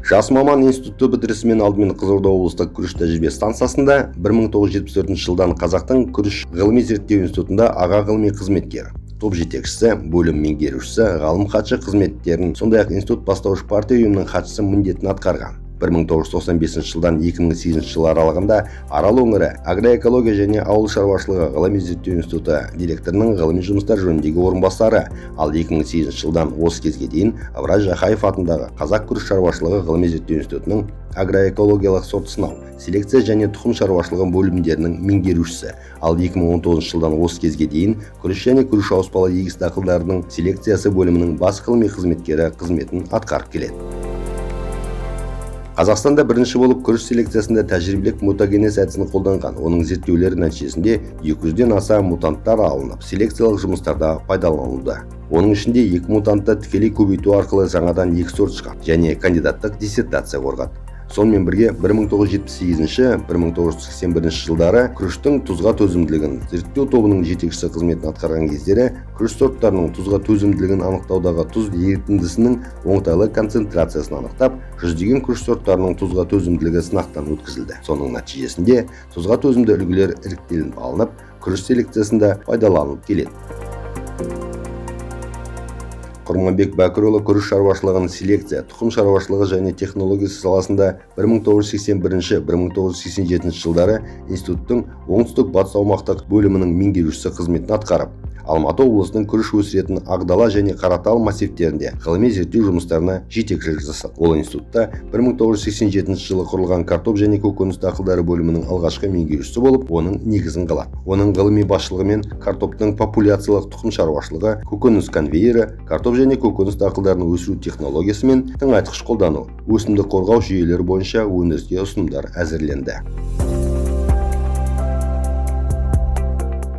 Жас маман институты бітірісімен алдымен Қызылорда облыстық күріш тәжірибе станциясында 1974 жылдан Қазақтың күріш ғылыми зерттеу институтында аға ғылыми қызметкер, топ жетекшісі, бөлім меңгерушісі, ғалым хатшы қызметтерін, сондай-ақ институт бастауыш партия ұйымының хатшысы міндетін атқарған. 1995 жылдан 2008 жыл аралығында Арал өңірі агроэкология және ауыл шаруашылығы ғылыми зерттеу институты директорының ғылыми жұмыстар жөніндегі орынбасары, ал 2008 жылдан осы кезге дейін Ыбырай Жақаев атындағы Қазақ күріш шаруашылығы ғылыми зерттеу институтының агроэкологиялық сорт сынау, селекция және тұқым шаруашылығы бөлімдерінің меңгерушісі, ал 2019 жылдан осы кезге дейін күріш және күріш ауыспалы егіс дақылдарының селекциясы бөлімінің бас ғылыми қызметкері қызметін атқарып келеді. Қазақстанда бірінші болып күріш селекциясында тәжірибелік мутагенез әдісін қолданған. Оның зерттеулері нәтижесінде 200-ден аса мутанттар алынып, селекциялық жұмыстарда пайдаланылды. Оның ішінде 2 мутантты тікелей көбейту арқылы жаңадан 2 сорт шығарды және кандидаттық диссертация қорғады. Сонымен бірге 1978-1981 жылдары күріштің тұзға төзімділігін зерттеу тобының жетекшісі қызметін атқарған кездері күріш сорттарының тұзға төзімділігін анықтаудағы тұз ерітіндісінің оңтайлы концентрациясын анықтап, жүздеген күріш сорттарының тұзға төзімділігі сынақтан өткізілді. Соның нәтижесінде тұзға төзімді үлгілер іріктелініп алынып, күріш селекциясында пайдаланылып келеді. Құрманбек Бәкірұлы күріш шаруашылығының селекция, тұқым шаруашылығы және технологиясы саласында 1981-1987 жылдары институттың оңтүстік батыс аумақтық бөлімінің меңгерушісі қызметін атқарып, Алматы облысының күріш өсіретін Ағдала және Қаратал массивтерінде ғылыми зерттеу жұмыстарына жетекшілік жасады. Ол институтта 1987 жылы құрылған картоп және көкөніс дақылдары бөлімінің алғашқы меңгерушісі болып, оның негізін қалады. Оның ғылыми басшылығымен картоптың популяциялық тұқым шаруашылығы, көкөніс конвейері, картоп және көкөніс дақылдарын өсіру технологиясы мен тыңайтқыш қолдану, өсімдік қорғау жүйелері бойынша өндіріске ұсынымдар әзірленді.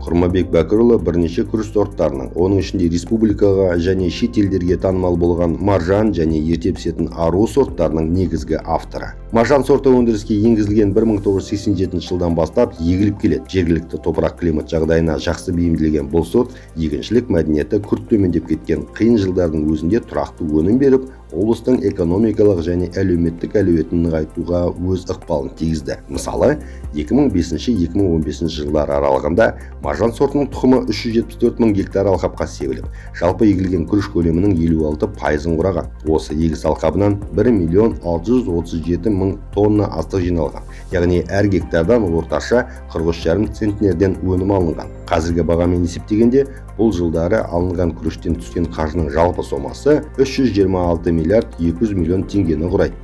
Құрманбек Бәкірұлы бірнеше күріш сорттарының, оның ішінде республикаға және шет елдерге танымал болған маржан және ерте пісетін ару сорттарының негізгі авторы. Маржан сорты өндіріске енгізілген 1987 жылдан бастап егіліп келеді. Жергілікті топырақ климат жағдайына жақсы бейімделген бұл сорт егіншілік мәдениеті күрт төмендеп кеткен қиын жылдардың өзінде тұрақты өнім беріп, облыстың экономикалық және әлеуметтік әлеуетін нығайтуға өз ықпалын тигізді. Мысалы, 2005-2015 жылдар аралығында маржан сортының тұқымы 374 мың гектар алқапқа себіліп, жалпы егілген күріш көлемінің 56%-ын құраған. Осы егіс алқабынан 1,637 мың тонна астық жиналған, яғни әр гектардан орташа 43,5 центнерден өнім алынған. Қазіргі бағамен есептегенде, бұл жылдары алынған күріштен түскен қаржының жалпы сомасы 326 миллиард 200 миллион теңгені құрайды.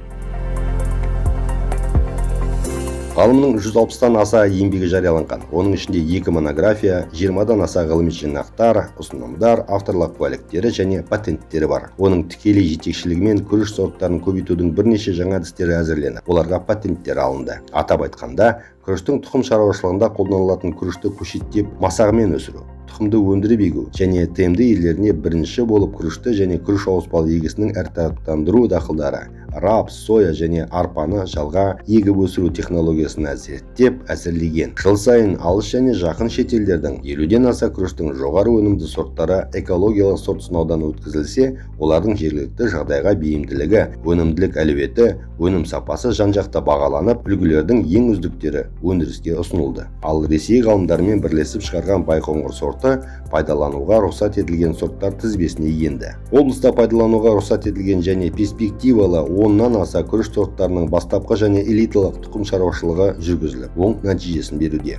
Ғалымның 160-тан аса еңбегі жарияланған. Оның ішінде 2 монография, 20-дан аса ғылыми жинақтар, ұсынымдар, авторлық куәліктері және патенттері бар. Оның тікелей жетекшілігімен күріш сорттарын көбейтудің бірнеше жаңа әдістері әзірленіп, оларға патенттер алынды. Атап айтқанда, күріштің тұқым шаруашылығында қолданылатын күрішті көшеттеп масағымен өсіру, тұқымды өндіріп егу және ТМД елдеріне бірінші болып күрішті және күріш ауыспалы егісінің әртараптандыру дақылдары, рапс, соя және арпаны жалға егіп өсіру технологиясын зерттеп әзірлеген. Жыл сайын алыс және жақын шетелдердің 50-ден аса күріштің жоғары өнімді сорттары экологиялық сорт сынаудан өткізілсе, олардың жергілікті жағдайға бейімділігі, өнімділік әлеуеті, өнім сапасы жан-жақты бағаланып, үлгілердің ең үздіктері өндіріске ұсынылды. Ал Ресей ғалымдарымен бірлесіп шығарған Байқоңыр сорты пайдалануға рұқсат етілген сорттар тізбесіне енді. Облыста пайдалануға рұқсат етілген және перспективалы 10-нан аса күріш сорттарының бастапқы және элиталық тұқым шаруашылығы жүргізіліп, оң нәтижесін беруде.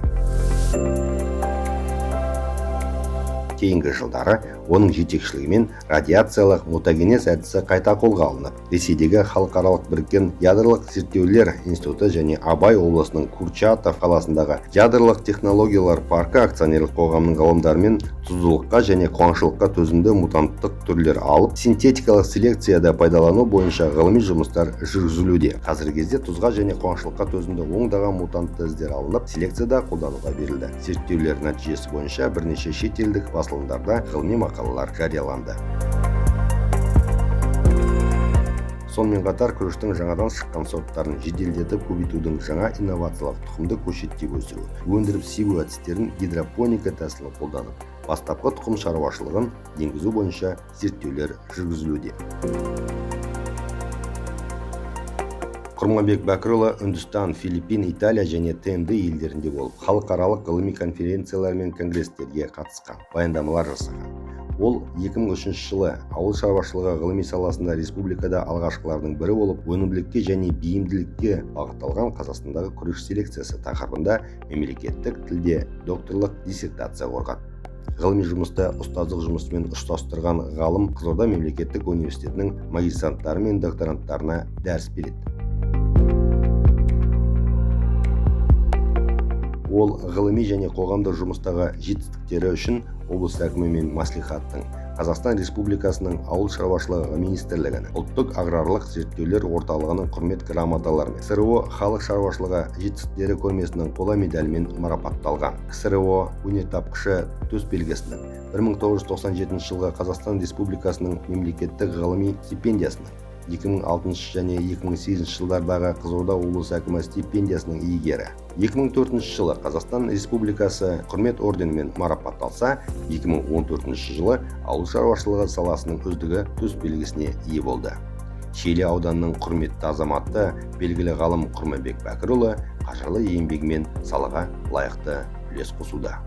Кейінгі жылдары оның жетекшілігімен радиациялық мутагенез әдісі қайта қолға алынып, Ресейдегі халықаралық біріккен ядролық зерттеулер институты және Абай облысының Курчатов қаласындағы ядролық технологиялар паркі акционерлік қоғамының ғалымдарымен тұздылыққа және қуаңшылыққа төзімді мутанттық түрлер алып, синтетикалық селекцияда пайдалану бойынша ғылыми жұмыстар жүргізілуде. Қазіргі кезде тұзға және қуаңшылыққа төзімді оңдаған мутантты іздер алынып, селекцияда қолдануға берілді. Зерттеулер нәтижесі бойынша бірнеше шетелдік басылымдарда ғылыми мақалалар жарияланды. Сонымен қатар күріштің жаңадан шыққан сорттарын жеделдетіп көбейтудің жаңа инновациялық тұқымды көшеттеп өсіру, өндіріп себу әдістерін гидропоника тәсілін қолданып, бастапқы тұқым шаруашылығын енгізу бойынша зерттеулер жүргізілуде. Құрманбек Бәкірұлы Үндістан, Филиппин, Италия және ТНД елдерінде болып, халықаралық ғылыми конференциялар мен конгресстерге қатысқан, баяндамалар жасаған. Ол 2003 жылы ауыл шаруашылығы ғылыми саласында республикада алғашқылардың бірі болып, өнімділікке және бейімділікке бағытталған Қазақстандағы күріш селекциясы тақырыбында мемлекеттік тілде докторлық диссертация қорғады. Ғылыми жұмысты ұстаздық жұмысымен ұштастырған ғалым Қызылорда мемлекеттік университетінің магистранттары мен докторанттарына дәріс береді. Ол ғылыми және қоғамдық жұмыстағы жетістіктері үшін облыс әкімі мен мәслихаттың, Қазақстан Республикасының ауыл шаруашылығы министрлігінің, ұлттық аграрлық зерттеулер орталығының құрмет грамоталарымен, КСРО халық шаруашылығы жетістіктері көрмесінің қола медалімен марапатталған. КСРО өнертапқышы төсбелгісінің 1997 жылғы Қазақстан Республикасының мемлекеттік ғылыми стипендиясының, 2006 және 2008 жылдардағы Қызылорда облысы әкімі стипендиясының иегері. 2004 жылы Қазақстан Республикасы құрмет орденімен марапатталса, 2014 жылы ауыл шаруашылығы саласының үздігі төсбелгісіне ие болды. Шиелі ауданының құрметті азаматы, белгілі ғалым Құрманбек Бәкірұлы қажырлы еңбегімен салаға лайықты үлес қосуда.